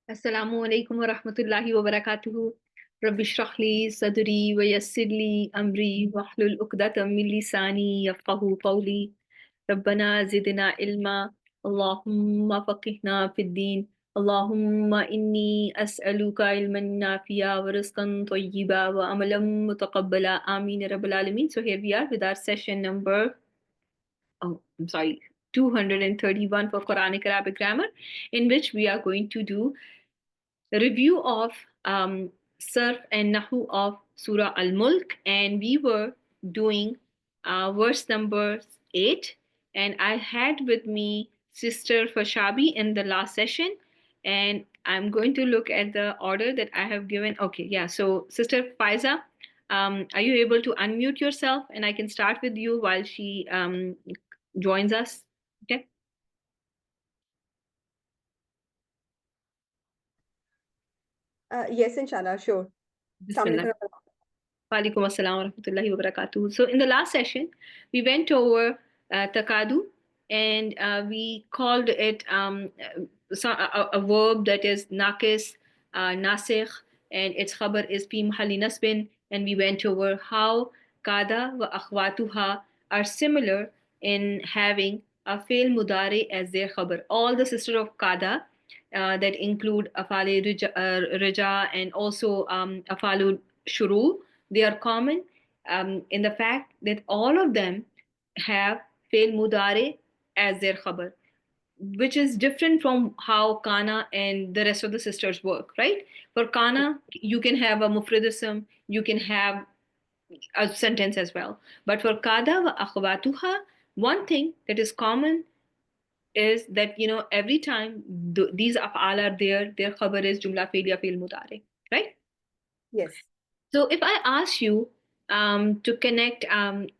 Assalamu alaikum wa rahmatullahi wa barakatuhu. Rabbi shrah li sadri wa yassir li amri wahlul uqdatam min lisani yafqahu qawli. Rabbana zidna ilma. Allahumma faqihna fid din. Allahumma inni as'aluka ilman nafi'a wa rizqan tayyiba wa amalan mutaqabbala. Ameen ya Rabbil Alameen. So here we are with our session number, oh, I'm sorry, 231 for Quranic Arabic Grammar, in which we are going to do review of Sarf and Nahu of Surah Al-Mulk, and we were doing verse number 8. And I had with me Sister Fashabi in the last session, and I'm going to look at the order that I have given. Okay, yeah. So, Sister Faiza, are you able to unmute yourself? And I can start with you while she joins us. Okay. Yes, inshallah, sure. Assalamu Bismillah. alaikum. Walaikum assalam wa rahmatullahi wa barakatuh. So, in the last session, we went over takadu, and we called it a verb that is nakis, nasikh, and its khabar is fi mahalli nasbin. And we went over how kada wa akhwatuha are similar in having a fail mudari as their khabar. All the sister of kada that include afale rija and also afalu shuru, they are common in the fact that all of them have fail mudare as their khabar, which is different from how kana and the rest of the sisters work, right? For kana, you can have a mufridism, you can have a sentence as well. But for kada wa akhwatuha, one thing that is common is that, every time these af'al are there, their khabar is jumla fail ya fail mudare, right? Yes. So if I ask you to connect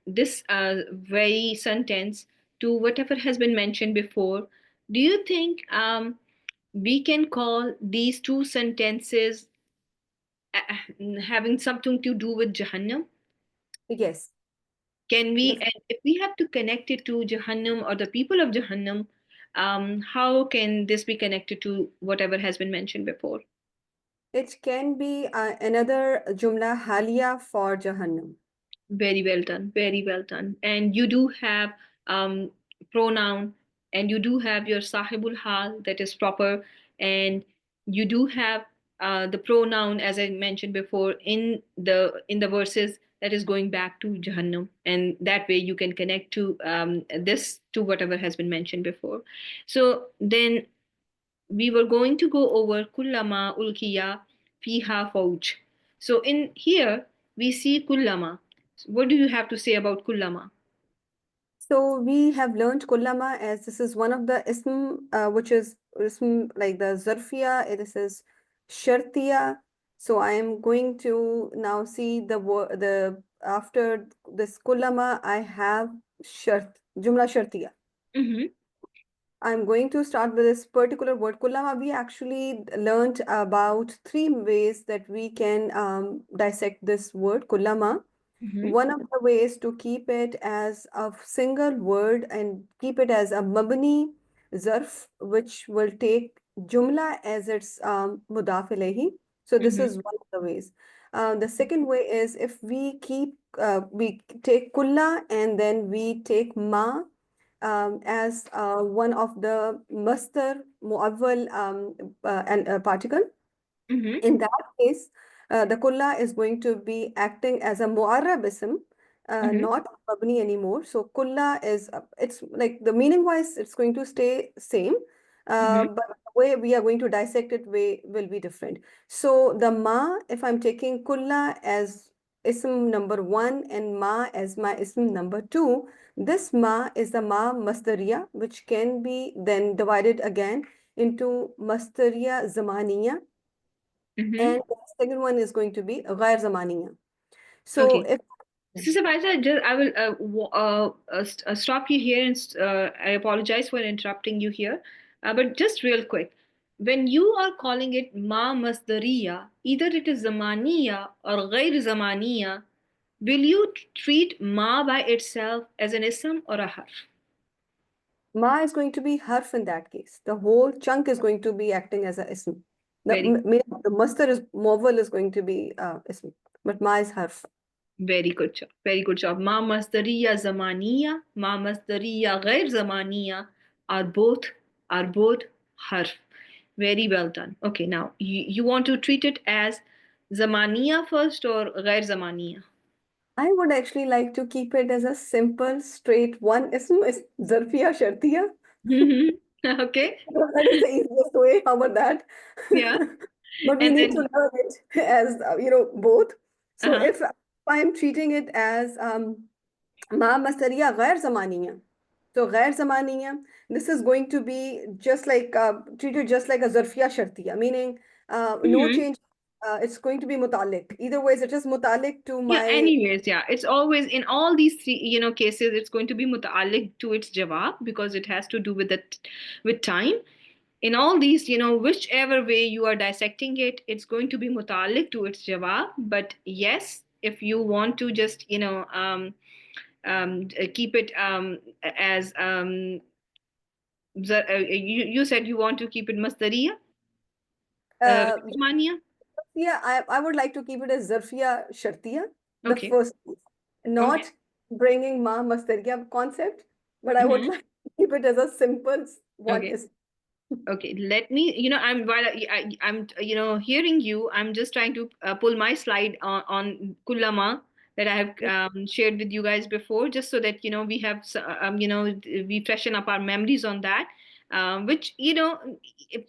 this very sentence to whatever has been mentioned before, do you think we can call these two sentences having something to do with Jahannam? Yes. Can we, The, and if we have to connect it to Jahannam or the people of Jahannam, how can this be connected to whatever has been mentioned before? it can be another jumla halia for Jahannam. Very well done. Very well done. And you do have um, pronoun, and you do have your sahibul hal that is proper, and you do have the pronoun as I mentioned before in the verses that is going back to Jahannam, and that way you can connect to this to whatever has been mentioned before. So then we were going to go over kullama ulkiya fiha fauj. So in here we see kullama. What do you have to say about kullama? So we have learned kullama as this is one of the ism, which is ism like the zarfiya. This is shartiya. So I am going to now see the after this kullama I have shart jumla shartiya. Mm-hmm. I'm going to start with this particular word. Kullama, we actually learned about three ways that we can dissect this word, kullama. Mm-hmm. One of the ways to keep it as a single word and keep it as a mabni zarf, which will take jumla as its mudaf ilayhi. So this Mm-hmm. is one of the ways. The second way is if we take kulla and then we take ma as one of the masdar muawwal and particle. Mm-hmm. In that case, the kulla is going to be acting as a mu'arrab ism, Mm-hmm. not mabni anymore. So kulla is, it's like the meaning wise, it's going to stay same, Mm-hmm. but the way we are going to dissect it will be different. So the ma, if I'm taking kulla as ism number one and ma as my ism number two, this ma is the ma masdariya, which can be then divided again into masdariya zamaniya, Mm-hmm. and the second one is going to be ghair zamaniya. So Okay. if Sister Faiza, I will stop you here, and I apologize for interrupting you here. But just real quick, when you are calling it ma masdariya, either it is zamaniya or ghair zamaniya, will you treat ma by itself as an ism or a harf? ma is going to be harf in that case, the whole chunk is going to be acting as a ism. The masdar is muawwal is going to be ism, but ma is harf. Very good job. Very good job. Ma masdariya zamaniya, ma masdariya ghair zamaniya are both harf. Very well done. Okay, now you want to treat it as zamaniya first or ghair zamaniya? I would actually like to keep it as a simple, straight one ism is zarfiya shartiya. Okay. That is the easiest way. How about that? Yeah. But we And need then to learn it as both. So uh-huh. if I'm treating it as ma masdariya ghair zamaniya, so ghair zamaniya, this is going to be just like treated just like a zarfiya shartiya, meaning no Mhm. change. It's going to be mutalik. Either ways, it is mutalik to Yeah, my. anyways, yeah. It's always in all these three, cases, it's going to be muta'alliq to its jawab because it has to do with with time. In all these, whichever way you are dissecting it, it's going to be muta'alliq to its jawab. But yes, if you want to just, keep it as you said you want to keep it masdariya, Uh, mania. yeah, I would like to keep it as zarfiya shartiya, the Okay. first piece. Okay. Not bringing ma masdariya concept, but I would Mhm. like to keep it as a simple one Okay. is. Okay, let me, I'm while I'm hearing you, I'm just trying to pull my slide on kullama that I have shared with you guys before, just so that we have we freshen up our memories on that. Which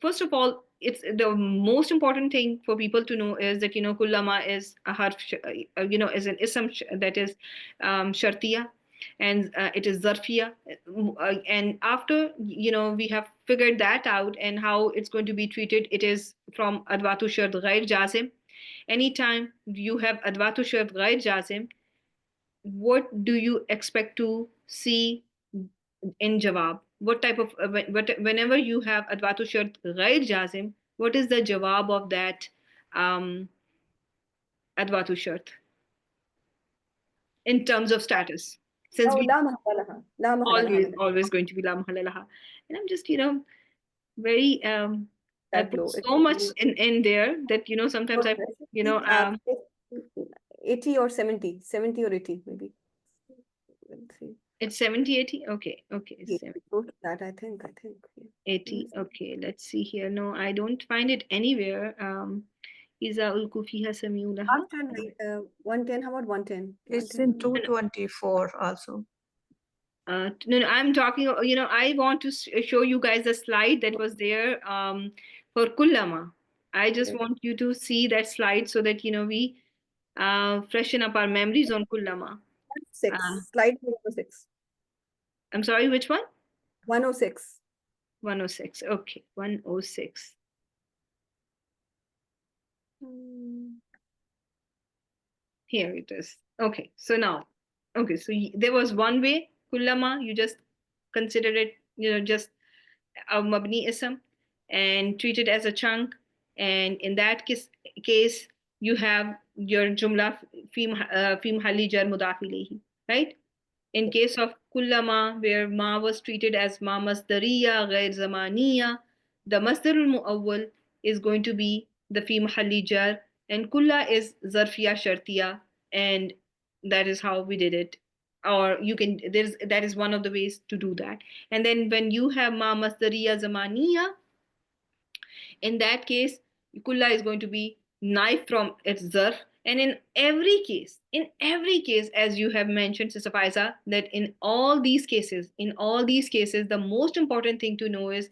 first of all, it's the most important thing for people to know is that kullama is a harf, is an ism that is shartiya, and it is zarfiya. And after we have figured that out and how it's going to be treated, it is from adwatu shart ghair jazim. Anytime you have adwatu shart ghair jazim, what do you expect to see in jawab? What type of whenever you have adwatu shart ghair jazim, what is the jawab of that um, adwatu shart in terms of status? Since Oh, we la mahala laha. La mahala always laha. always going to be la mahalla laha, and I'm just very I That put low. so much in there that sometimes I Uh, 80 or 70, 70 or 80 maybe. Let's see. it's 70, 80. Okay, okay, Yeah, close to that, I think. Yeah. 80. Okay, let's see here. No, I don't find it anywhere. Iza ulku fiha sami'u laha. 110, how about 110? It's 110. in 224 also. No, no, I'm talking, I want to show you guys the slide that was there for kullama. I just Okay. want you to see that slide so that, we freshen up our memories on kullama. 6. Slide 106. I'm sorry, which one? 106. 106. Okay, 106. Here it is. Okay, so now, okay, so there was one way, kullama, you just consider it, just a mabni ism and treat it as a chunk. And in that case you have your jumla fi mahalli jar mudaf ilayhi, right? In case of kullama, where ma was treated as ma masdariya ghair zamaniya, the masdarul muawwal is going to be the fi mahalli jar, and kulla is zarfiya shartiya, and that is how we did it. Or you can that is one of the ways to do that. And then when you have ma masdariya zamaniya, in that case kulla is going to be knife from its zarf. And in every case, as you have mentioned, Sister Faiza, that in all these cases, the most important thing to know is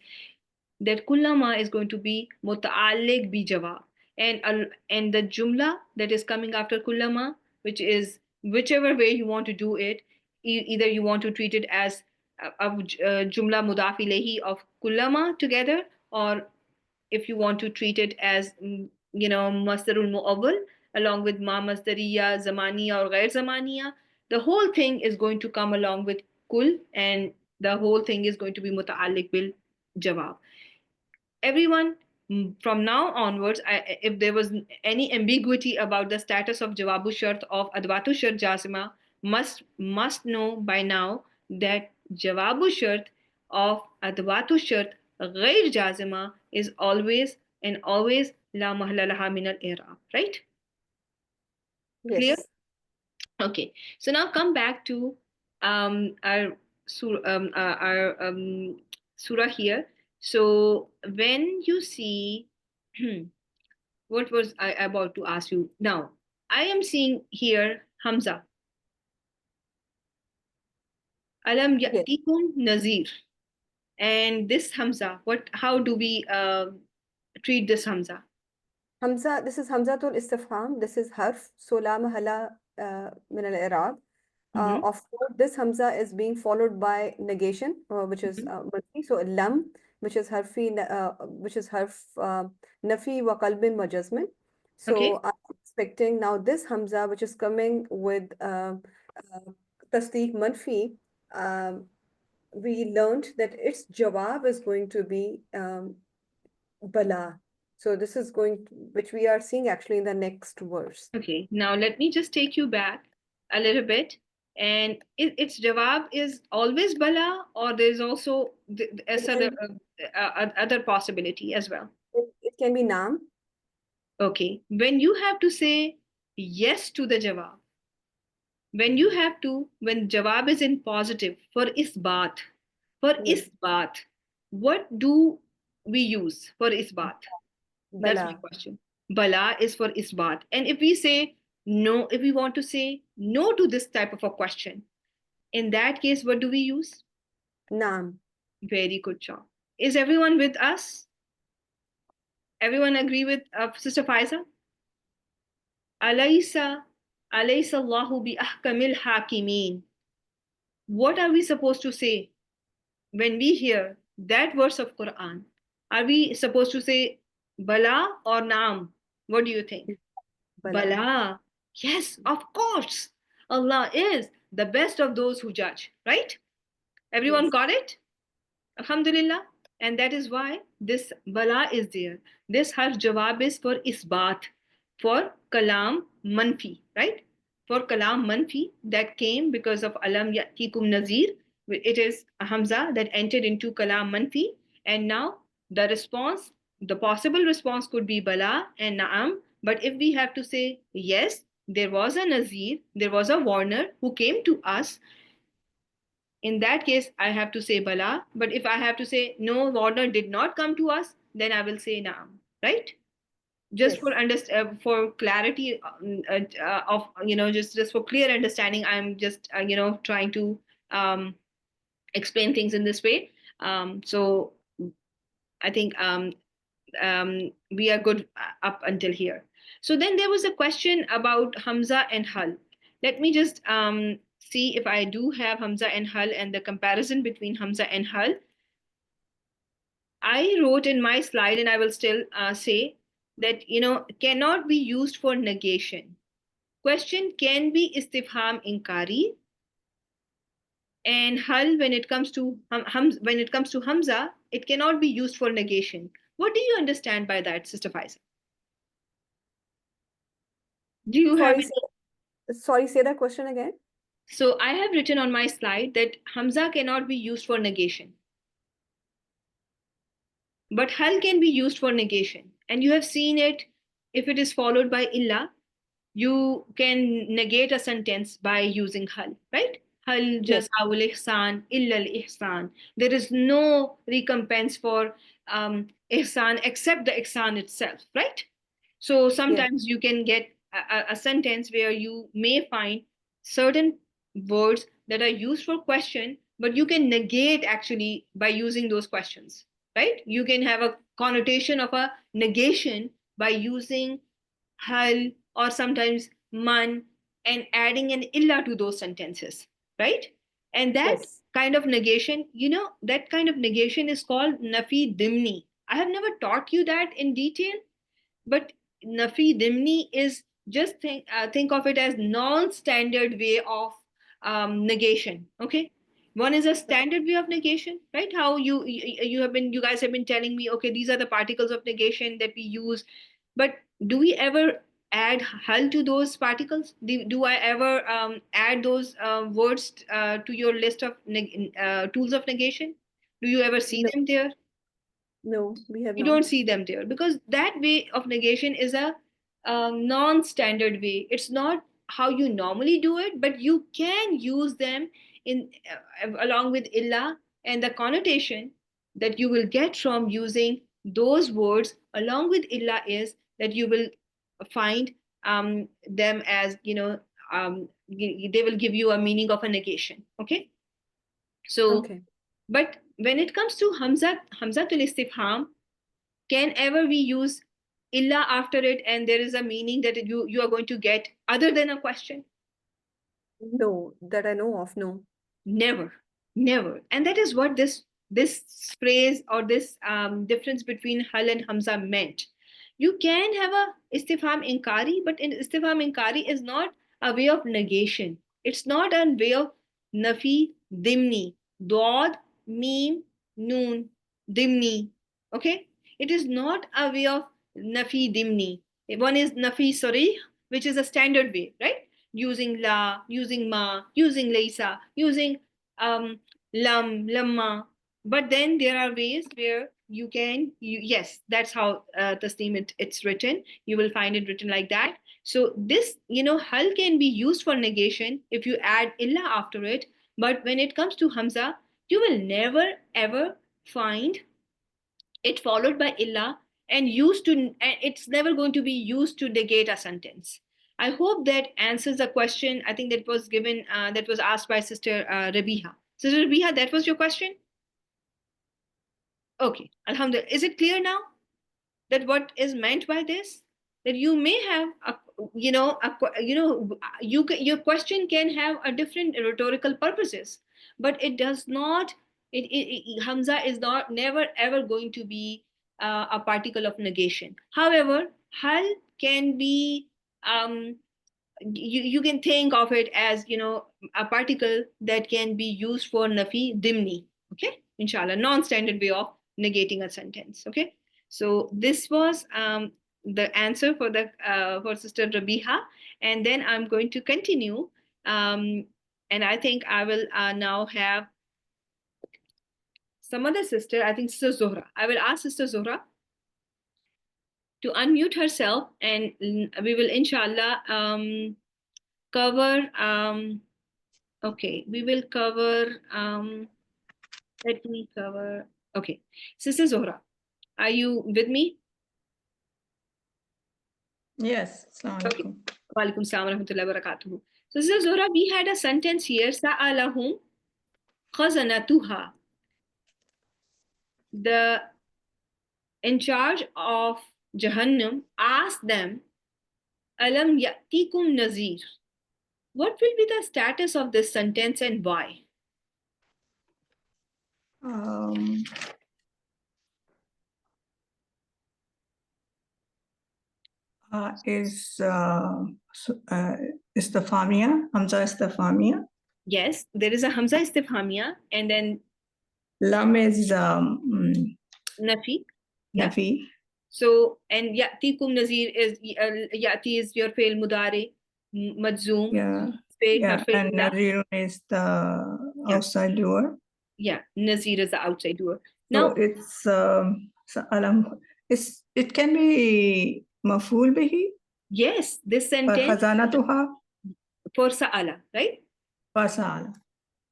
that kullama is going to be muta'alliq bi jawab. And the jumla that is coming after kullama, which is whichever way you want to do it, either you want to treat it as a jumla mudaf ilayhi of kullama together, or if you want to treat it as masdarul muawwal along with ma masdariya zamaniya or ghair zamaniya, the whole thing is going to come along with kul, and the whole thing is going to be muta'alliq bil jawab. Everyone, from now onwards, if there was any ambiguity about the status of jawabu shart of adwatu shart jazima, must know by now that jawabu shart of adwatu shart ghair jazima is always and always la mahalla laha min al-i'rab, right? Clear? Yes. Okay, so now come back to our surah here. So when you see, what was I about to ask you? Now, I am seeing here Hamza. Alam Yes. ya'tikum nazir. And this Hamza, how do we treat this Hamza? Hamza, this is Hamzatul Istifham. This is harf. So la mahala min al-i'rab. Mhm. Of course, this Hamza is being followed by negation, which is Mhm. manfi. So lam, which is harf nafi wa qalbin wa jazmin. Okay. So I'm expecting now this Hamza, which is coming with tasdeeq manfi. Um, we learned that its jawab is going to be bala. So this is which we are seeing actually in the next verse. Okay, now let me just take you back a little bit. And its jawab is always bala, or there's also It other, can, other possibility as well. it can be naam. Okay, when you have to say yes to the jawab, when jawab is in positive for isbat, Yes. what do we use for isbat? That's my Bala. question. Bala is for isbat. And if we say no, if we want to say no to this type of a question, in that case, what do we use? Naam. Very good job. Is everyone with us? Everyone agree with Sister Faiza? Alaysa, alaysa Allahu bi ahkamil hakimin. What are we supposed to say when we hear that verse of Quran? Are we supposed to say Bala or Naam? What do you think? Bala. Bala. Yes, of course. Allah is the best of those who judge, right? Everyone Yes. got it? Alhamdulillah. And that is why this bala is there. This harf jawab is for isbat, for kalam manfi, right? For kalam manfi that came because of alam yatikum nazir. It is a hamza that entered into kalam manfi. And now the response, the possible response could be bala and na'am. But if we have to say yes, there was a nazir, there was a warner who came to us, in that case, I have to say bala. But if I have to say no, warner did not come to us, then I will say naam, right? Just Yes. for for clarity of just for clear understanding, I'm just trying to um, explain things in this way. So I think we are good up until here. So then there was a question about Hamza and Hal. Let me just see if I do have Hamza and Hal and the comparison between Hamza and Hal. I wrote in my slide, and I will still say that, cannot be used for negation. Question can be istifham inkari, and Hal, when it comes to Hamza, it cannot be used for negation. What do you understand by that, Sister Faisal? Do you have Sorry, say that question again. So I have written on my slide that Hamza cannot be used for negation, but Hal can be used for negation. And you have seen it, if it is followed by illa, you can negate a sentence by using Hal, right? Hal Yes. jazaa'ul ihsan illa al ihsan. There is no recompense for ihsan except the ihsan itself, right? So Yes. sometimes you can get a sentence where you may find certain words that are used for question, but you can negate actually by using those questions, right? You can have a connotation of a negation by using hal or sometimes man and adding an illa to those sentences, right? And that Yes. kind of negation, that kind of negation is called nafi dimni. I have never taught you that in detail, but nafi dimni is just think of it as non-standard way of negation. Okay, one is a standard way of negation, right? How you guys have been telling me, okay, these are the particles of negation that we use, but do we ever add hal to those particles? Do I ever add those words to your list of tools of negation? Do you ever see No. them there? No, we have You not. don't see them there because that way of negation is a non-standard way. It's not how you normally do it, but you can use them in along with illa, and the connotation that you will get from using those words along with illa is that you will find them as they will give you a meaning of a negation. Okay, so Okay. but when it comes to hamzatul istifham, can ever we use illa after it and there is a meaning that you are going to get other than a question? No, that I know of, no. Never, never. And that is what this phrase or this difference between hal and hamza meant. You can have a istifham inkari, but in istifham inkari is not a way of negation. It's not a way of nafi dimni, dod, meme, noon, dimni. Okay, it is not a way of nafi dimni. One is nafi sarih, which is a standard way, right? Using la, using ma, using laysa, using lam, lamma. But then there are ways where you can, yes, that's how tasneem it's written. You will find it written like that. So this, hal can be used for negation if you add illa after it. But when it comes to hamza, you will never ever find it followed by illa and it's never going to be used to negate a sentence. I hope that answers the question. I think that was given that was asked by sister Rabiha. Sister Rabiha, that was your question? Okay, alhamdulillah. Is it clear now that what is meant by this? That you may have your question can have a different rhetorical purposes, but it does not. Hamza is not never ever going to be a particle of negation. However, hal can be you can think of it as a particle that can be used for nafi dimni. Okay, inshallah, non-standard way of negating a sentence. Okay, so this was the answer for the for sister Rabiha, and then I'm going to continue, and I think I will now have some other sister. I think Sister Zohra. I will ask Sister Zohra to unmute herself, and we will inshallah cover okay, we will cover let me cover. Okay, Sister Zohra, are you with me? Yes. Assalamu Okay. alaikum. Wa alaikum salam wa rahmatullahi wa barakatuhu. So Sister Zohra, we had a sentence here, sa'alahum khazanatuha. The in charge of Jahannam asked them, alam ya'tikum nazir. What will be the status of this sentence and why? Is istifhamia, Hamza istifhamia. Yes, there is a Hamza istifhamia and then Lam is nafi. Yeah. nafi. So, and ya'tikum nazir is ya'ti is your fail mudare, majzoom. Yeah. Fail, Yeah. harf And illa. nazirun is the Yeah. outside door. Yeah, nazir is the outside doer. So Now, it's alam. It can be maf'ul bihi. yes, this Or sentence khazanatuha. for sa'ala, right? Fasal.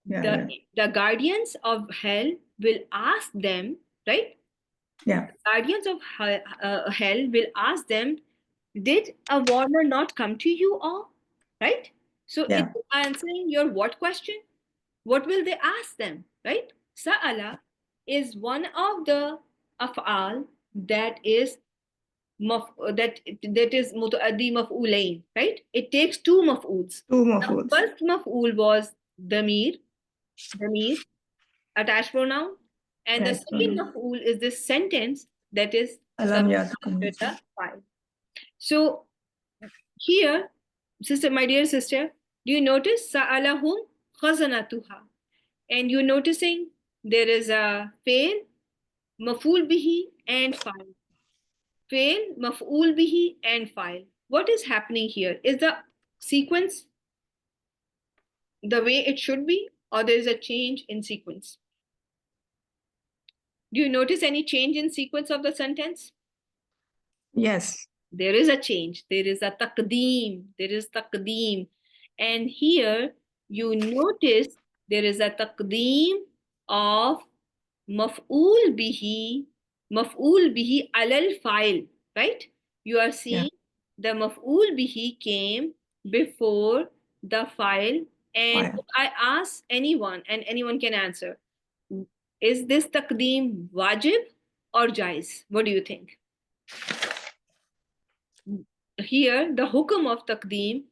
Yeah. The guardians of hell will ask them, right? Yeah. Guardians of hell will ask them, did a warner not come to you all? Right? So Yeah. it's answering your what question? What will they ask them? Right? Sa'ala is one of the af'al that is muta'addi maf'ulain, right? It takes two maf'uls. Two The maf'uls. first maf'ul was damir, attached pronoun, and the Yes, second maf'ul is this sentence that is Alam coming ya'tikum after nazir. the file. So here, sister, my dear sister, do you notice sa'alahum khazanatuha? And you're noticing there is a fail, maf'ul bihi, and file. Fail, maf'ul bihi, and file. What is happening here? Is the sequence the way it should be, or there is a change in sequence? Do you notice any change in sequence of the sentence? Yes. There is a change. There is a taqdeem. There is taqdeem. And here you notice there is a taqdeem of maf'ul bihi alal file, right? You are seeing the maf'ul bihi came before the file. And if I ask anyone, and anyone can answer, is this taqdeem wajib or jais? What do you think? Here, the hukum of taqdeem,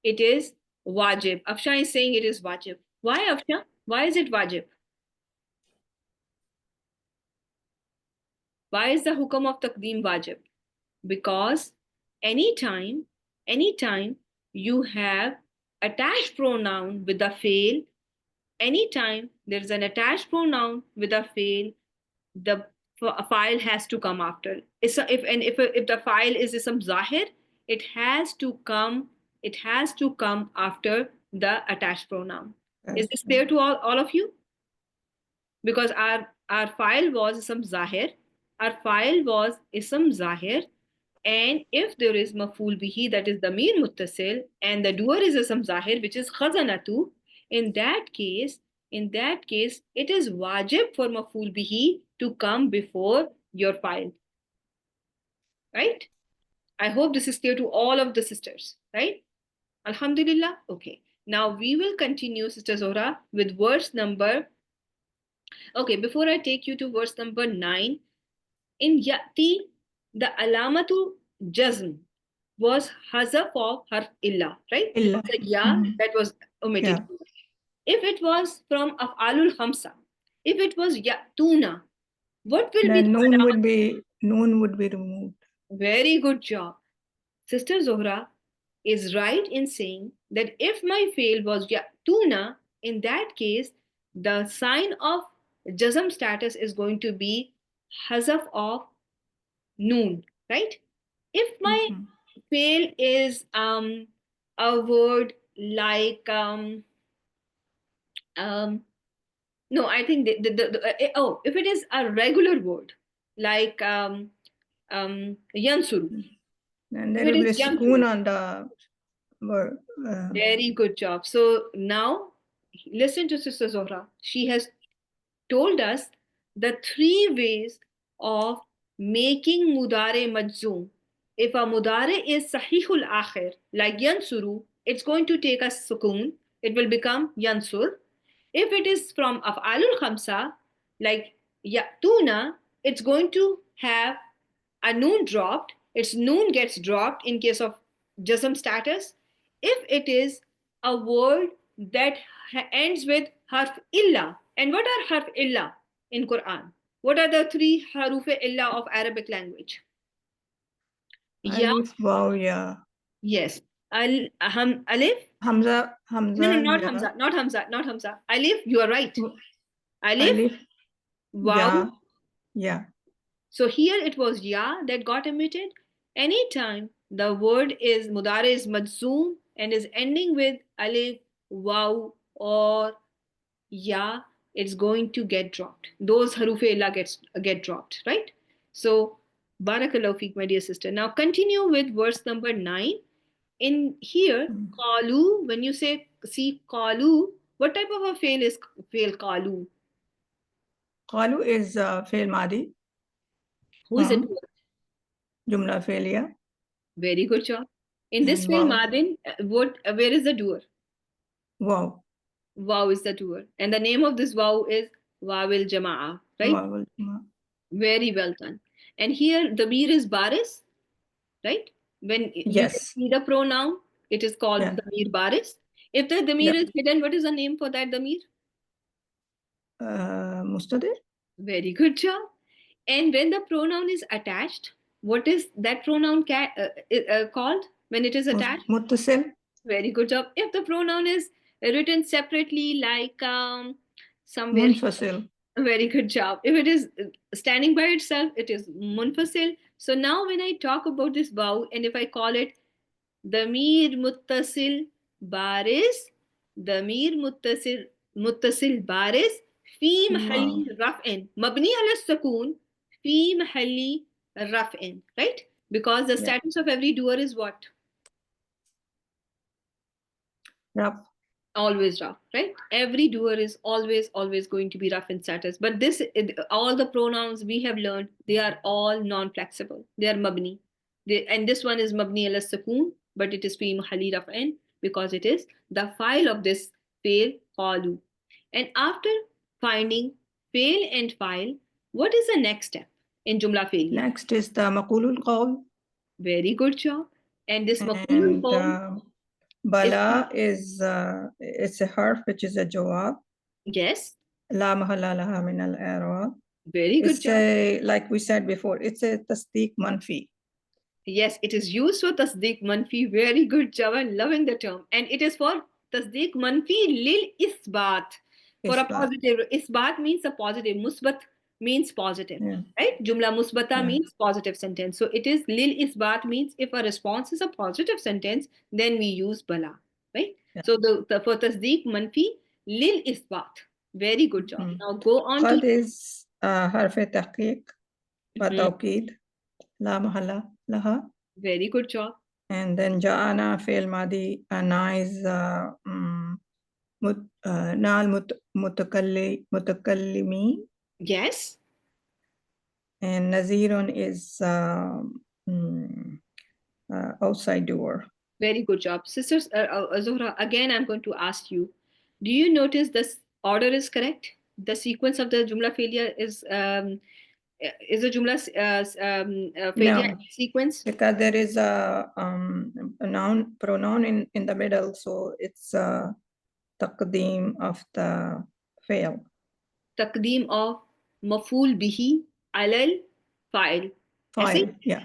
it is wajib. Afsha is saying it is wajib. Why, Afsha? Why is it wajib? Why is the hukum of taqdeem wajib? Because anytime you have attached pronoun with a fail, anytime there's an attached pronoun with a fail, the file has to come after. If the file is ism zahir, it has to come after the attached pronoun. Is this clear to all of you? Because our file was ism zahir. Our file was ism zahir. And if there is maf'ul bihi, that is damir muttasil, and the doer is ism zahir, which is khazanatu, in that case, it is wajib for maf'ul bihi to come before your file. Right? I hope this is clear to all of the sisters. Right? Alhamdulillah. Okay. Now we will continue, Sister Zohra, with verse number. Okay, before I take you to verse number 9, in yati, the alamatu jazm was hazaf of harf illa, right? Illa. That was omitted. Yeah. If it was from af'alul khamsa, if it was ya'tuna, what will The be noon would be removed. Very good job. Sister Zohra is right in saying that if my fail was ya'tuna, in that case, the sign of jazm status is going to be hazaf of noon, right? If my fail is a word like no, I think if it is a regular word like yansuru, And there will be a sukoon on the word. Very good job. So now listen to Sister Zohra. She has told us the 3 ways of making mudare majzoom. If a mudare is sahihul akhir, like yansuru, it's going to take a sukoon. It will become yansur. If it is from af'alul khamsa, like ya'tuna, it's going to have a noon dropped. Its noon gets dropped in case of jazm status. If it is a word that ends with harf illa, and what are harf illa in Quran? What are the 3 haruf illa of Arabic language? Alif, waw, ya. Yes. Alif? Hamza. No, not Hamza. Not Hamza. Alif, you are right. Alif, waw. Yeah. So here it was ya that got omitted. Anytime the word is mudare is majzoom and is ending with alif, waw, or ya, it's going to get dropped. Those haruf illa get dropped, right? So barakallahu feek, my dear sister. Now continue with verse number 9. In here, qalu, when you say see qalu, what type of a fail is fail qalu? Qalu is fail madi. Who is it? Jumla failure. Very good job. In this fail madin, where is the doer? Wow. Wow is the doer. And the name of this wow is wawil jama'a, right? Wawil jama'a. Very well done. And here the damir is baris, right? When you see the pronoun, it is called damir baris. If the damir is hidden, what is the name for that damir? Mustadir. Very good job. And when the pronoun is attached, what is that pronoun called when it is attached? Muttasil. Very good job. If the pronoun is written separately, like somewhere. Munfasil. Very good job. If it is standing by itself, it is munfasil. So now when I talk about this waw, and if I call it damir muttasil baris, في محل رفع مبني على السكون في محل رفع, right? Because the status of every doer is what? Rough. Always rough, right? Every doer is always going to be rough in status. But all the pronouns we have learned, they are all non-flexible. They are mabni. And this one is mabni ala sukoon, but it is fi mahalli raf'in because it is the file of this fail qalu. And after finding fail and file, what is the next step in jumla failure? Next is the maqulul qawl. Very good job. And this maqulul qawl, Bala is it's a harf which is a jawab. yes. La mahalla laha min al-i'rab. Very good job. Like we said before, it's a tasdeeq manfi. Yes, it is used for tasdeeq manfi. Very good job. I'm loving the term. And it is for tasdeeq manfi lil isbat. For a positive. Isbat means a positive. Musbat means positive. Right? Jumla musbata means positive sentence. So it is lil isbat means if a response is a positive sentence, then we use bala. Right? So for tasdeeq manfi lil isbat. Very good job. Now go on Qad to is harf tahqiq wa tawqid. La mahalla laha. Very good job. And then ja'ana fi'l madi, na is mutakallimi. Yes. And nazirun is outside door. Very good job. Sisters, Zohra, again, I'm going to ask you, do you notice this order is correct? The sequence of the Jumla failure is a Jumla failure sequence? Because there is a pronoun in the middle, so it's taqdeem of the fail. Taqdeem of maf'ul bihi alal fa'il. File, yeah.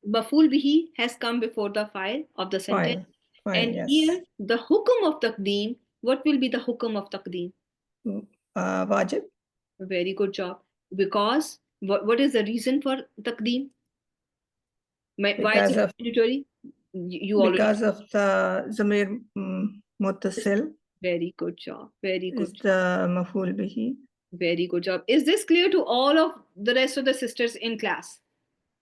Maf'ul bihi has come before the file of the sentence. And here, the hukum of taqdeem, what will be the hukum of taqdeem? Wajib. Very good job. Because what is the reason for taqdeem? Why is it mandatory? Because of the zamir muttasil. Very good job. Very good. It's the maf'ul bihi. Very good job. Is this clear to all of the rest of the sisters in class?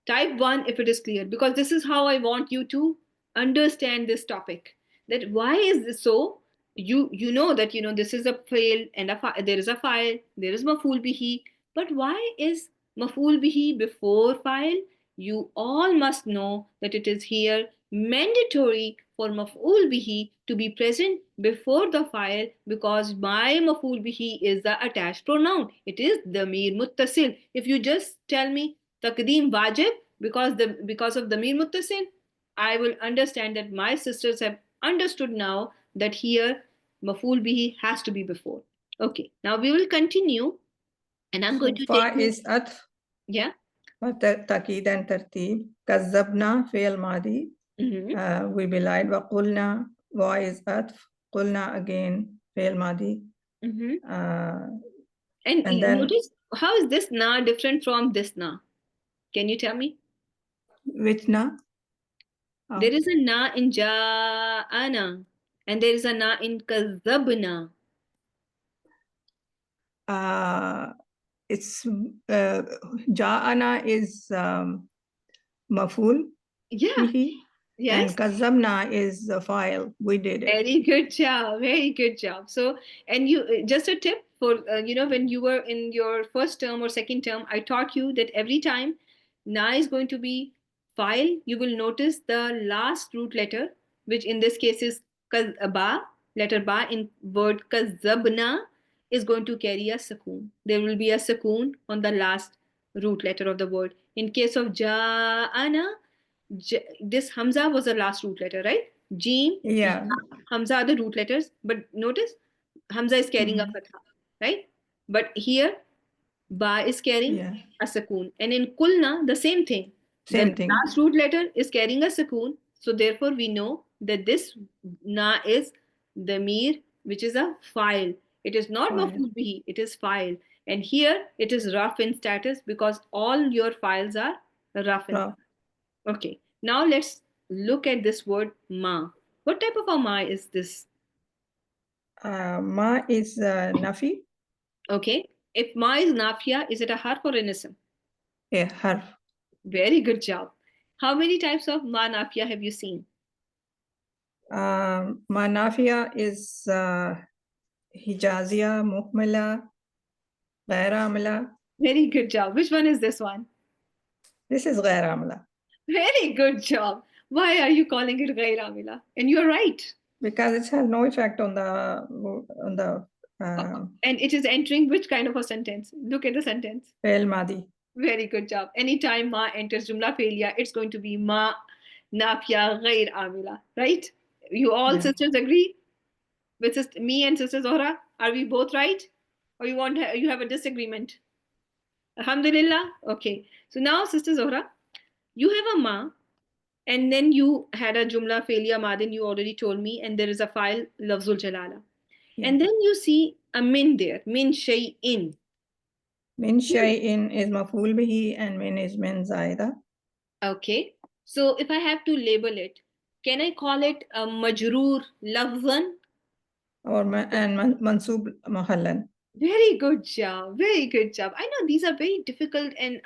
Type 1 if it is clear, because this is how I want you to understand this topic. That why is this so? You know that this is a fail and there is a file, there is maf'ul bihi. But why is maf'ul bihi before file? You all must know that it is here mandatory for maf'ul bihi to be present before the file because my maf'ul bihi is the attached pronoun. It is damir muttasil. If you just tell me taqdeem wajib because of damir muttasil, I will understand that my sisters have understood now that here maf'ul bihi has to be before. Okay, now we will continue and I'm going to take is atf. Yeah. تأكيد and ترتيب. كذبنا فعل ماضي. We belied وقلنا wa is atf. قلنا again فعل ماضي. And then notice how is this na different from this na? Can you tell me? Which na? There is a na in ja'ana and there is a na in kazzabna. It's ja'ana is maf'ul. Yeah. Yes. And kazzabna is the file. We did it. Very good job. Very good job. So, and you just a tip for when you were in your first term or second term, I taught you that every time na is going to be file, you will notice the last root letter, which in this case is ba, letter ba in word kazzabna is going to carry a sukoon. There will be a sukoon on the last root letter of the word. In case of ja'ana, this hamza was the last root letter, right? Jim, hamza are the root letters, but notice hamza is carrying a fatha, right? But here ba is carrying a sukoon, and in kulna the same thing. The last root letter is carrying a sukoon, so therefore we know that this na is damir, which is a file. It is not maf'ul bihi, it is file, and here it is rough in status because all your files are rough in. Okay, now let's look at this word ma. What type of a ma is this? Ma is nafi. Okay. If ma is nafiya, is it a harf or an ism? A harf. Very good job. How many types of ma nafiya have you seen? Ma nafiya is Hijaziya, Muhmila, Ghair Amila. Very good job. Which one is this one? This is Ghair Amila. Very good job. Why are you calling it ghair amila? And you're right. Because it has no effect on the And it is entering which kind of a sentence? Look at the sentence. Fi'l Madi. Very good job. Anytime ma enters jumla felia, it's going to be ma nafiya ghair amila, right? You all Yeah. sisters agree? With me and Sister Zohra, are we both right? Or you have a disagreement? Alhamdulillah. Okay. So now, Sister Zohra, you have a ma, and then you had a jumla felia madin, you already told me, and there is a file lafzul jalala. Yeah. And then you see a min there, min shay'in. Min shay'in is maf'ul bihi and min is min zaida. Okay. So if I have to label it, can I call it a majroor lafzan? Or mansub muhallan. Very good job. Very good job. I know these are very difficult and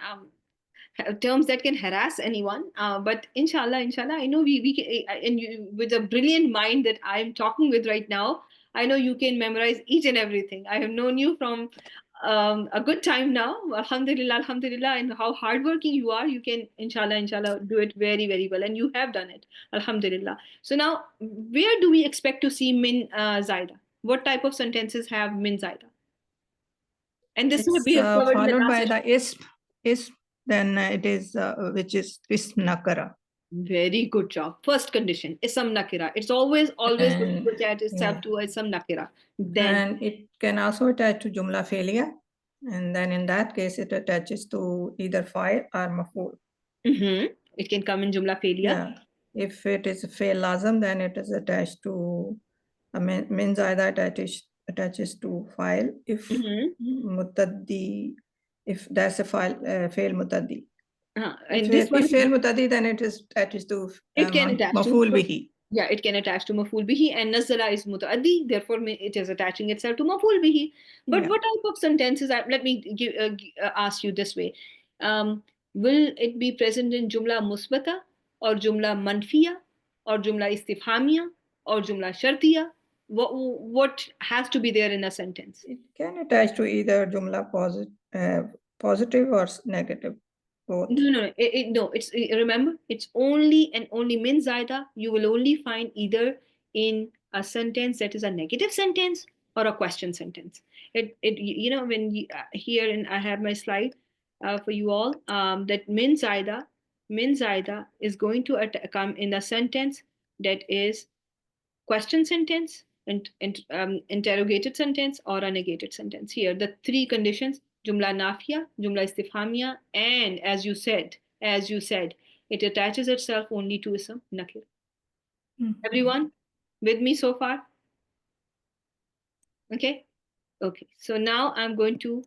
terms that can harass anyone. But inshallah, I know we can, and you, with a brilliant mind that I'm talking with right now, I know you can memorize each and everything. I have known you from a good time now. Alhamdulillah, alhamdulillah, and how hardworking you are. You can, inshallah, do it very, very well. And you have done it. Alhamdulillah. So now, where do we expect to see min zaida? What type of sentences have min zaida? And this It's we have covered in the followed last by session. the ism, then it is which is ism nakara. Very good job. First condition, ism nakira. It's always going to attach itself to ism nakira. Then, and it can also attach to jumla failure, and then in that case it attaches to either fa'il or maf'ul. It can come in jumla failure. Yeah. If it is fail lazim, then it is attached to min zaida attaches to file. If mutaddi, if that's a file fail mutaddi. If fail mutaddi, then it is attached to it can attach maf'ul to bihi. Yeah, it can attach to maf'ul bihi, and nazala is mutaaddi, therefore it is attaching itself to maf'ul bihi. But what type of sentences? Let me ask you this way: will it be present in jumla musbata, or jumla manfiya, or jumla istifhamiya, or jumla shartiya? What has to be there in a sentence? It can attach to either jumla positive or negative. Both. No. It's remember, it's only and only min zaida. You will only find either in a sentence that is a negative sentence or a question sentence. When here, and I have my slide for you all, that min zaida is going to come in a sentence that is question sentence, and interrogated sentence, or a negated sentence. Here, the three conditions: jumla nafiya, jumla istifhamiya, and as you said, it attaches itself only to ism nakir. Everyone with me so far? Okay. So now I'm going to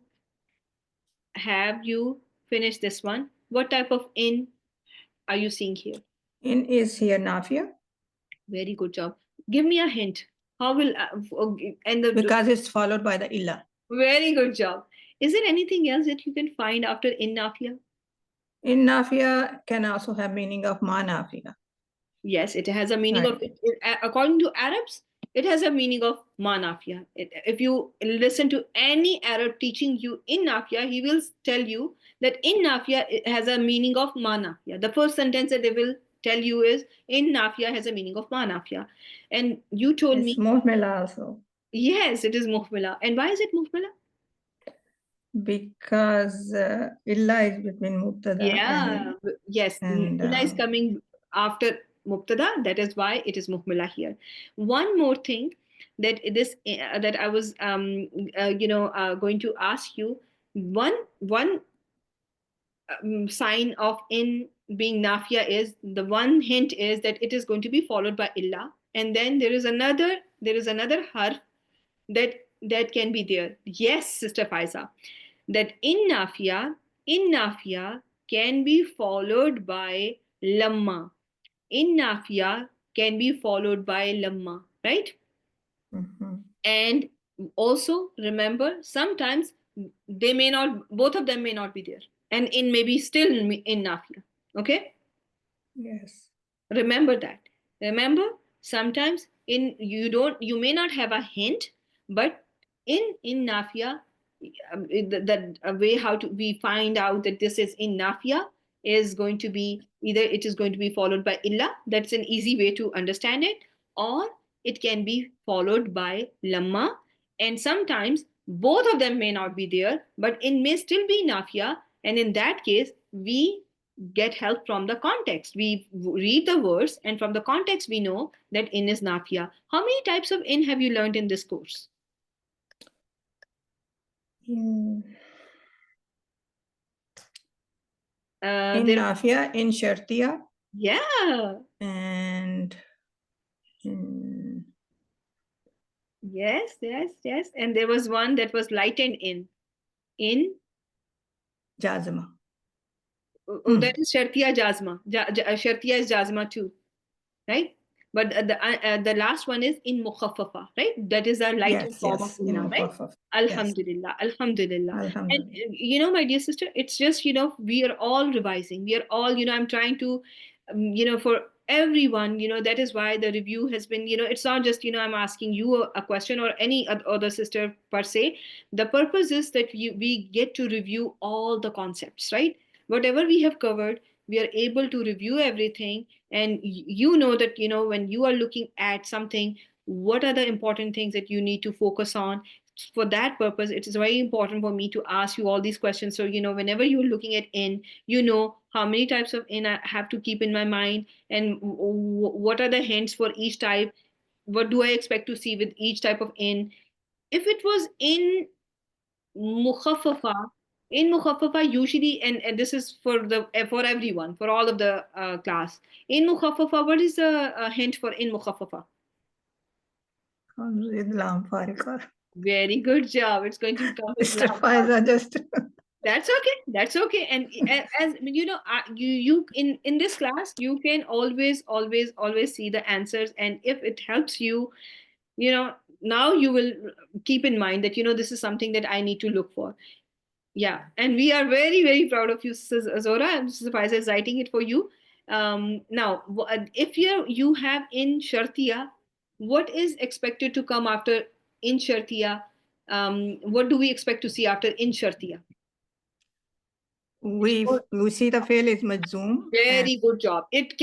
have you finish this one. What type of in are you seeing here? In is here nafiya. Very good job. Give me a hint. How will because it's followed by the illa. Very good job. Is there anything else that you can find after in nafiya? In nafiya can also have meaning of ma nafiya. Yes, it has a meaning of according to Arabs, it has a meaning of ma nafiya. If you listen to any Arab teaching you in nafiya, he will tell you that in nafiya it has a meaning of ma nafiya. The first sentence that they will tell you is in nafiya has a meaning of ma nafiya. And you told me muhmila also. Yes, it is muhmila. And why is it muhmila? Because illa is between mubtada and illa is coming after mubtada. That is why it is muhmila here. One more thing that I was going to ask you. One sign of in being nafiya is, the one hint is that it is going to be followed by illa, and then there is another harf that can be there. Yes, Sister Faiza, that in nafiya can be followed by lamma. In nafiya can be followed by lamma, right? And also remember, sometimes they may not, both of them may not be there, and in may be still in nafiya. Okay, Yes. remember that. Remember, sometimes you may not have a hint, but in nafiya, the way how to we find out that this is in nafiya is going to be either it is going to be followed by illa, that's an easy way to understand it, or it can be followed by lamma, and sometimes both of them may not be there, but in may still be nafiya, and in that case we get help from the context. We read the verse, and from the context we know that in is nafiya. How many types of in have you learned in this course? In There, nafiya, in shartiya, yeah, and in yes, and there was one that was lightened in jazma. that is shartiya jazma. Shartiya is jazma too, right? But the last one is in mukhaffafa, right? That is a lighter Yes, form yes, of in inna, right? mukhaffaf. Alhamdulillah, alhamdulillah. And Alhamdulillah. my dear sister, it's just, we are all revising. We are all, I'm trying to, for everyone, that is why the review has been, it's not just, I'm asking you a question or any other sister per se. The purpose is that we get to review all the concepts, right? Whatever we have covered, we are able to review everything, and you know that, when you are looking at something, what are the important things that you need to focus on. For that purpose, it is very important for me to ask you all these questions, so whenever you're looking at in, how many types of in I have to keep in my mind, and what are the hints for each type, what do I expect to see with each type of in. If it was in mukhaffafa, usually, and this is for everyone, for all of the class, in mukhaffafa, what is the hint for in mukhaffafa? Very good job. It's going to come with Mr. lam. Faiza just That's okay. That's okay. And as you in this class, you can always see the answers. And if it helps you, now you will keep in mind that this is something that I need to look for. Yeah, and we are very, very proud of you, Zora, and Mrs. Faiza is writing it for you. Now, if you have in Shartiya, what is expected to come after in Shartiya? What do we expect to see after in Shartiya? we see the fail is majzoom. Very good job. It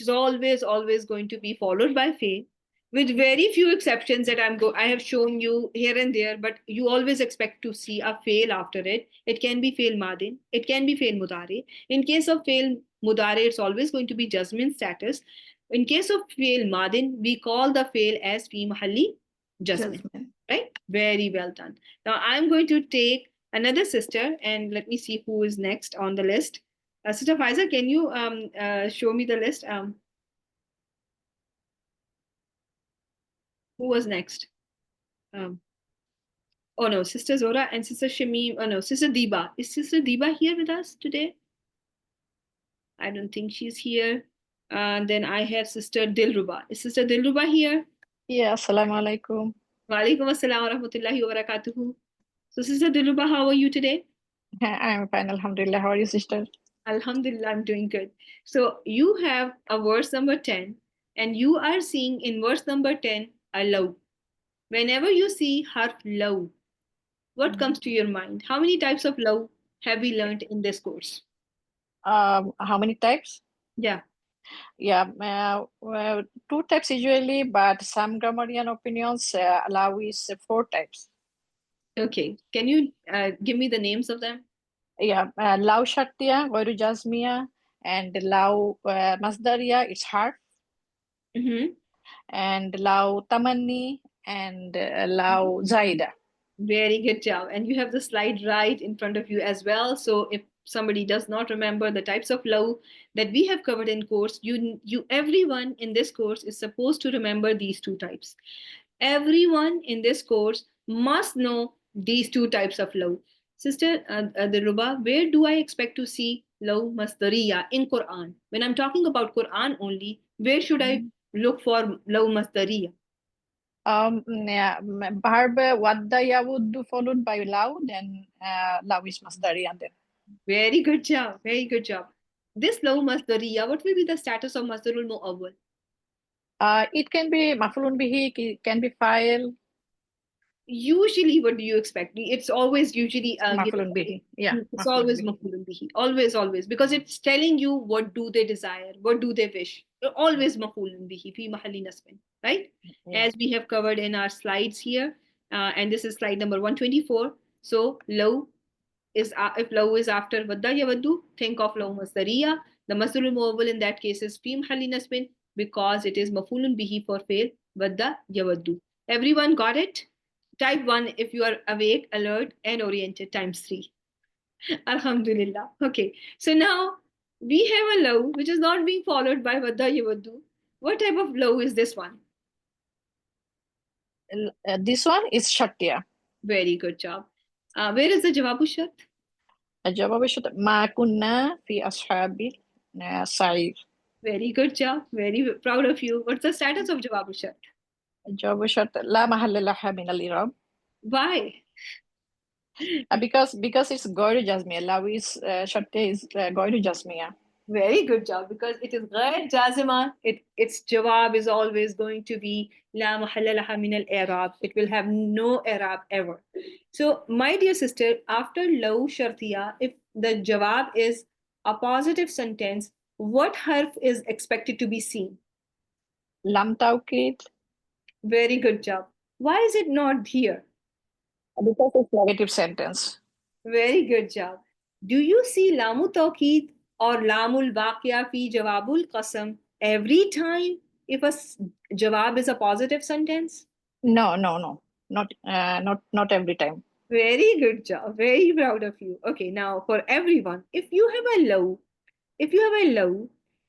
is always going to be followed by fail, with very few exceptions that I have shown you here and there, but you always expect to see a fail after it. It can be fail madin, it can be fail mudare. In case of fail mudare, it's always going to be jazmin status. In case of fail madin, we call the fail as fi mahalli jazmin. Right? Very well done. Now I'm going to take another sister, and let me see who is next on the list. Sister Faiza, can you show me the list? Who was next? Oh no, Sister Zora and Sister Shamim. Oh no, Sister Diba. Is Sister Diba here with us today? I don't think she's here. Then I have Sister Dilruba. Is Sister Dilruba here? Yeah, assalamu alaikum. Wa alaikum assalam wa rahmatullahi wa barakatuhu. So Sister Dilruba, how are you today? I'm fine, alhamdulillah. How are you, sister? Alhamdulillah, I'm doing good. So you have a verse number 10, and you are seeing in verse number 10 a law. Whenever you see harf law, what comes to your mind? How many types of law have we learned in this course? How many types? Yeah. Yeah, well, 2 types usually, but some grammarian opinions allow is 4 types. Okay. Can you give me the names of them? Yeah, law shartiya, ghairu jazmiya, and law masdariya, it's harf. And law tamanni, and law zaida. Very good job. And you have the slide right in front of you as well. So if somebody does not remember the types of law that we have covered in course, everyone in this course is supposed to remember these 2 types. Everyone in this course must know these 2 types of law. Sister Dilruba, where do I expect to see law masdariya in Quran? When I'm talking about Quran only, where should I look for law masdariya? Verb wadda yawuddu followed by law, then law is masdari and then. Very good job. Very good job. This law masdariya, what will be the status of masdarul mu'awwal? It can be maf'ulun bihi, it can be fa'il. Usually, what do you expect? It's always usually Maf'ulun bihi. Yeah. it's maf'ulun always bihi. maf'ulun bihi. Always, because it's telling you what do they desire, what do they wish. Always maf'ulun bihi fi mahalli nasbin, right? Yeah. As we have covered in our slides here, and this is slide number 124. So law is if law is after wadda yawaddu, think of law masdariya. The masdarul mu'awwal in that case is fi mahalli nasbin because it is maf'ulun bihi for fail wadda yawaddu. Everyone got it? Type 1 if you are awake, alert, and oriented, times 3. Alhamdulillah. Okay. So now we have a law which is not being followed by wadda yawaddu. What type of law is this one? This one is shartiya. Very good job. Where is the jawabu shart? الجواب الشرط ما كنا في أصحاب سعير. Very good job. Very proud of you. What's the status of jawabu shart? الجواب الشرط لا محل لها من الإعراب. Why? Because it's غير جازمية. لو is شرطية is غير جازمية. Very good job, because it is غير جازمة. Its jawab is always going to be لا محل لها من الإعراب. It will have no i'rab ever. So my dear sister, after law shartiya, if the jawab is a positive sentence, what harf is expected to be seen? لم توكيد. Very good job. Why is it not here? Because it's negative sentence. Very good job. Do you see lamu tawqid or lamul baqiya fi jawabul qasam every time if a jawab is a positive sentence? No. Not every time. Very good job. Very proud of you. Okay, now for everyone, if you have a law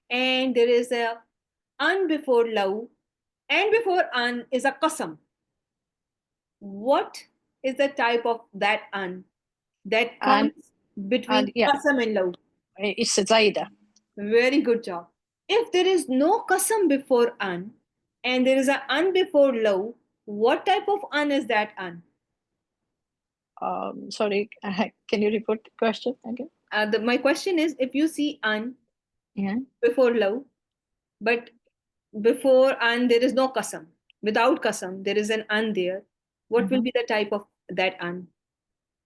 and there is a an before law and before an is a qasam, what is the type of that an that comes between yeah. qasam and law? It's zaida. Very good job. If there is no qasam before an and there is an an before law, what type of an is that an? Sorry, can you repeat the question again? My question is, if you see an Yeah. before law, but before an there is no qasam, without qasam there is an an there, what will be the type of that an?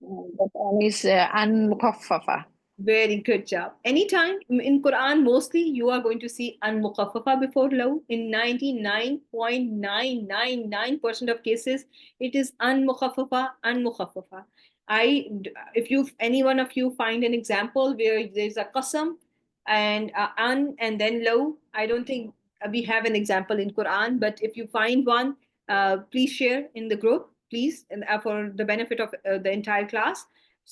That one is an-mukaffafa. Very good job. Anytime in Quran, mostly you are going to see an-mukhaffafa before law. In 99.999% of cases, it is an-mukhaffafa, an-mukhaffafa. If any one of you find an example where there's a qasam and an and then law, I don't think we have an example in Quran, but if you find one, please share in the group, please, and for the benefit of the entire class.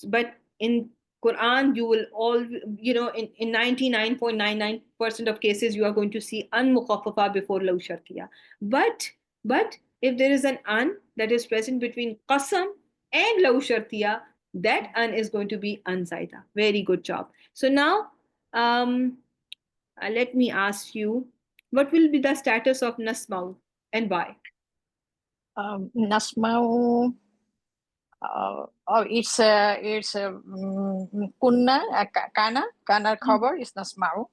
But in Quran, you will all, in 99.99% of cases, you are going to see an-mukhaffafa before law shartiya. But if there is an an that is present between qasam and law shartiya, that an is going to be an-zaida. Very good job. So now, let me ask you, what will be the status of nasma'u and why? Nasma'u. It's kunna, kana khabar is nasma'u.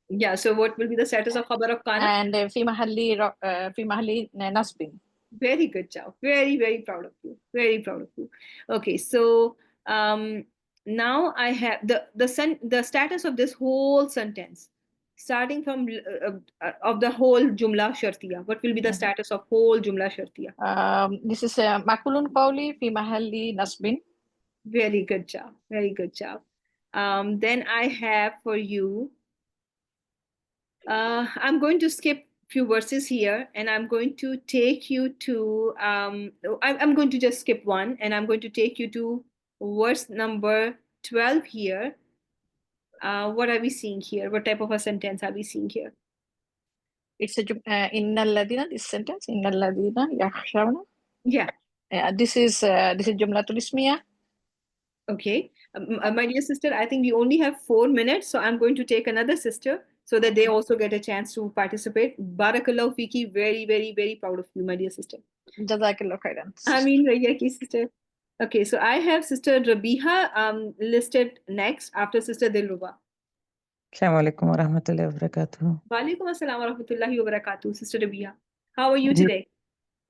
Yeah, so what will be the status of khabar of kana? And fi mahalli nasbin. Very good job. Very, very proud of you. Very proud of you. Okay, so now I have the status of this whole sentence, starting from of the whole jumla shartiya. What will be the status of whole jumla shartiya? This is makulun qawli fi mahalli nasbin. Very good job. Very good job. Then I have for you. I'm going to skip few verses here, and I'm going to take you to. I'm going to just skip one, and I'm going to take you to verse number 12 here. What are we seeing here? What type of a sentence are we seeing here? It's a innal ladina. This sentence, innal ladina yakhshawna. Yeah. This is jumlatul ismiyah. Okay. My dear sister, I think we only have 4 minutes, so I'm going to take another sister so that they also get a chance to participate. Barakallahu fiki, very, very, very proud of you, my dear sister. Jazakallah khairan. Ameen Raya ki sister. Okay, so I have Sister Rabiha listed next after Sister Dilruba. Assalamu alaikum wa rahmatullahi wa barakatuh. Wa alaikum assalam wa rahmatullahi wa barakatuh, Sister Rabiha. How are you ji, today?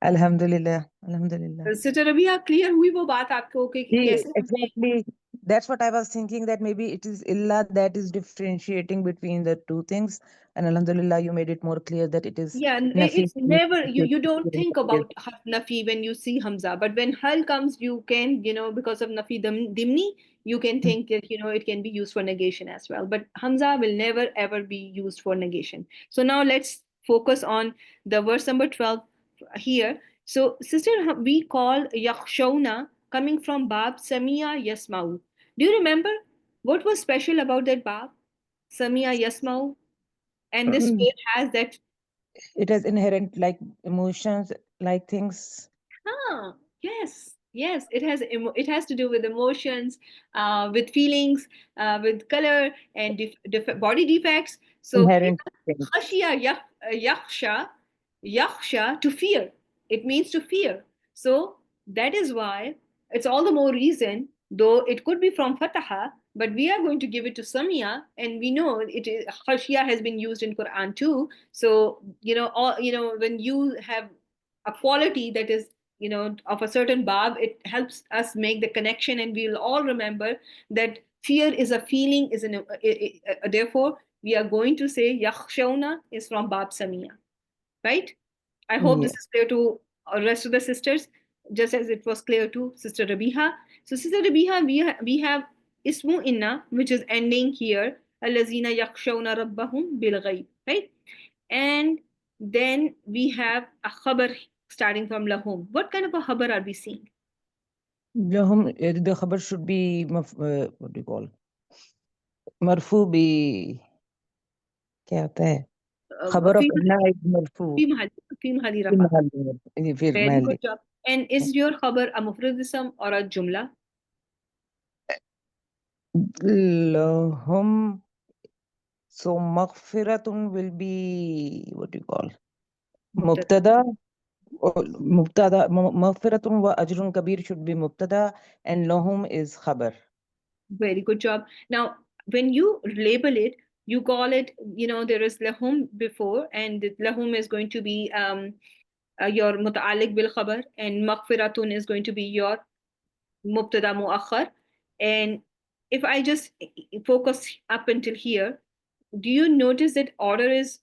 Alhamdulillah, Alhamdulillah. Sister Rabiha, clear हुई वो बात आपको कि See, कैसे हमने exactly. That's what I was thinking, that maybe it is illah that is differentiating between the two things. And Alhamdulillah, you made it more clear that it is Yeah, nafi. it's never, you don't think about harf nafi when you see hamza, but when hal comes, you can, because of nafi dimni, you can think that, it can be used for negation as well. But hamza will never ever be used for negation. So now let's focus on the verse number 12 here. So, sister, we call yakhshawna coming from bab samia yasmau. Do you remember what was special about that bab? Samia yasmau. And this word has that. It has inherent like emotions, like things. Yes, it has to do with emotions, with feelings, with color and body defects. So Inherent things. khashiya yakhsha, to fear. It means to fear. So that is why it's all the more reason, though it could be from fataha, but we are going to give it to samia, and we know it is khashiya has been used in Quran too. So when you have a quality that is of a certain bab, it helps us make the connection, and we'll all remember that fear is a feeling, therefore we are going to say yakhshawna is from bab samia, right? I hope this is clear to the rest of the sisters, just as it was clear to Sister Rabiha. So Sister Rabiha, we have ismu inna, which is ending here, allazina yakhshawna rabbahum bil ghaib, right? And then we have a khabar starting from lahum. What kind of a khabar are we seeing? Lahum, the khabar should be, what do you call? Marfu bi, kya hota hai? Khabar of inna is marfu. Fi mahali rafa. Very good job. And is your khabar a mufrad ism or a jumla? Lahum. So maghfiratun will be, what do you call? Mubtada. Maghfiratun wa ajrun kabir should be mubtada, and lahum is khabar. Very good job. Now, when you label it, you call it, there is lahum before, and lahum is going to be your muta'alliq bil khabar, and maghfiratun is going to be your mubtada muakhar. And if I just focus up until here, do you notice that order is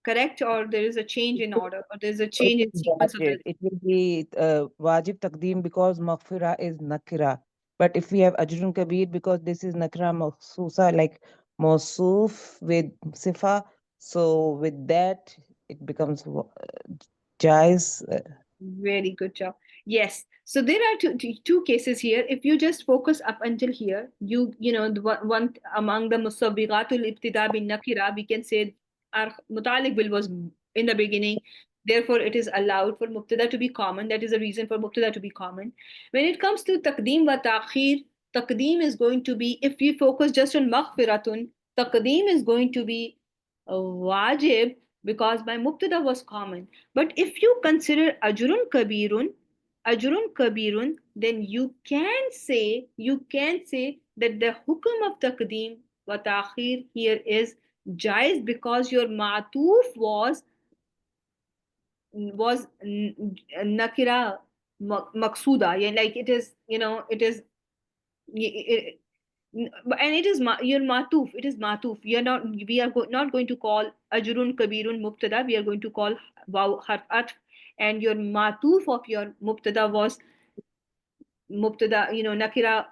correct, or there is a change in order, or there's a change in sequence of the... It will be wajib taqdeem because maghfira is nakira. But if we have ajrun kabir, because this is nakira mawsusa, like mawsuf with sifa, so with that it becomes jais. Very good job. Yes. So there are two cases here. If you just focus up until here, the one among the musabbiqatul ibtida bin nakira, we can say our mutaliq bil was in the beginning. Therefore, it is allowed for mubtada to be common. That is the reason for mubtada to be common. When it comes to taqdeem wa ta'khir, taqdeem is going to be, if we focus just on maghfiratun, taqdeem is going to be wajib because my mubtada was common. But if you consider ajrun kabirun, then you can say that the hukum of taqdeem wa ta'khir here is jaiz because your ma'tuf was nakira maqsuda. Yeah, like it is, and it is your matuf. It is matuf. We are not going to call ajrun kabirun mubtada. We are going to call waw harf atf, and your matuf of your mubtada was mubtada, nakira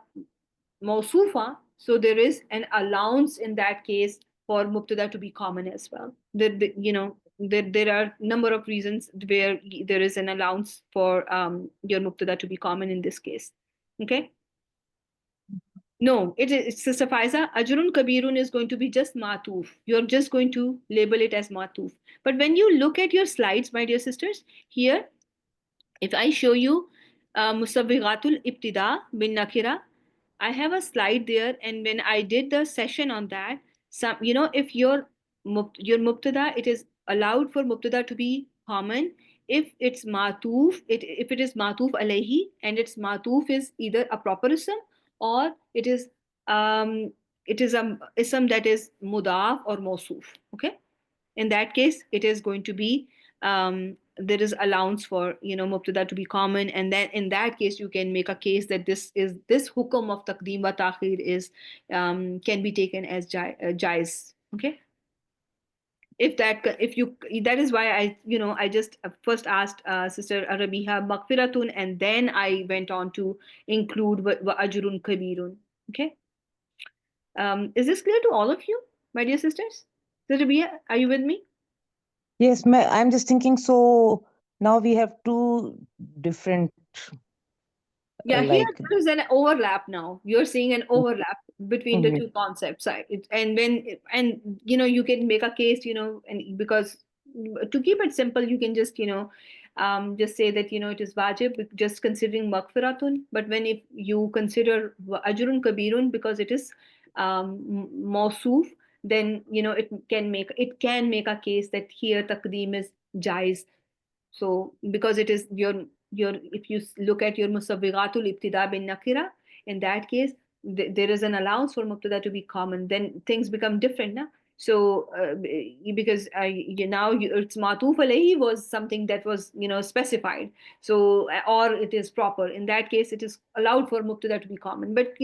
mausufa. So there is an allowance in that case for mubtada to be common as well. There are number of reasons where there is an allowance for your mubtada to be common in this case. Okay. No, it's Sister Faiza. Ajrun Kabirun is going to be just matuf. You're just going to label it as matuf. But when you look at your slides, my dear sisters, here, if I show you Musabbiqatul Ibtida bin Nakira, I have a slide there, and when I did the session on that, some, if your mubtada, it is allowed for mubtada to be common if it's matuf, if it is matuf alayhi, and its matuf is either a proper ism or it is a ism that is mudaf or mawsuf. Okay, in that case, it is going to be there is allowance for mubtada to be common, and then in that case you can make a case that this hukum of taqdeem wa ta'khir is can be taken as jaiz. Okay, that is why I just first asked Sister Rabiha maghfiratun, and then I went on to include wa ajrun kabirun. Okay, is this clear to all of you, my dear sisters? Sister Rabiha, are you with me? Yes, I'm just thinking, so now we have two different, Yeah, here like, there is an overlap now. You're seeing an overlap between the Mhm. two concepts. And you can make a case, and because to keep it simple, you can just just say that it is wajib, just considering maghfiratun. But if you consider ajrun kabirun, because it is mawsuf, then it can make a case that here taqdeem is jaiz. So because it is your if you look at your musawwighatul ibtida bin nakira, in that case there is an allowance for mubtada to be common, then things become different now. So because it's matuf alayhi was something that was specified, so or it is proper, in that case it is allowed for mubtada to be common. But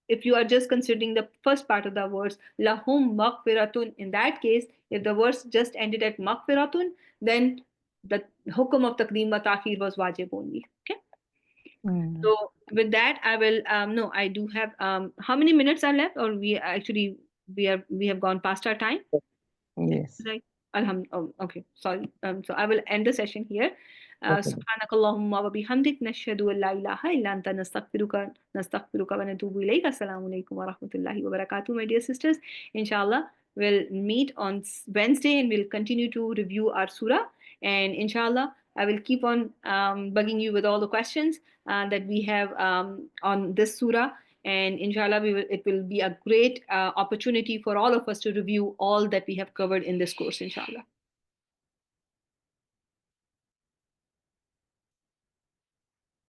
if you are just considering the first part of the words lahum maghfiratun, in that case if the words just ended at maghfiratun, then the hukum of taqdeem wa ta'khir was wajib only. Okay. Mm. So with that, I will no, I do have how many minutes are left, or we have gone past our time. Yes. Right. Okay, sorry. So I will end the session here. Okay. سبحانك اللهم وبحمدك نشهد أن لا إله إلا أنت نستغفرك ونتوب إليك. السلام عليكم ورحمة الله وبركاته, my dear sisters. Inshallah, we'll meet on Wednesday and we'll continue to review our surah. And inshallah, I will keep on bugging you with all the questions that we have on this surah. And inshallah, it will be a great opportunity for all of us to review all that we have covered in this course, inshallah.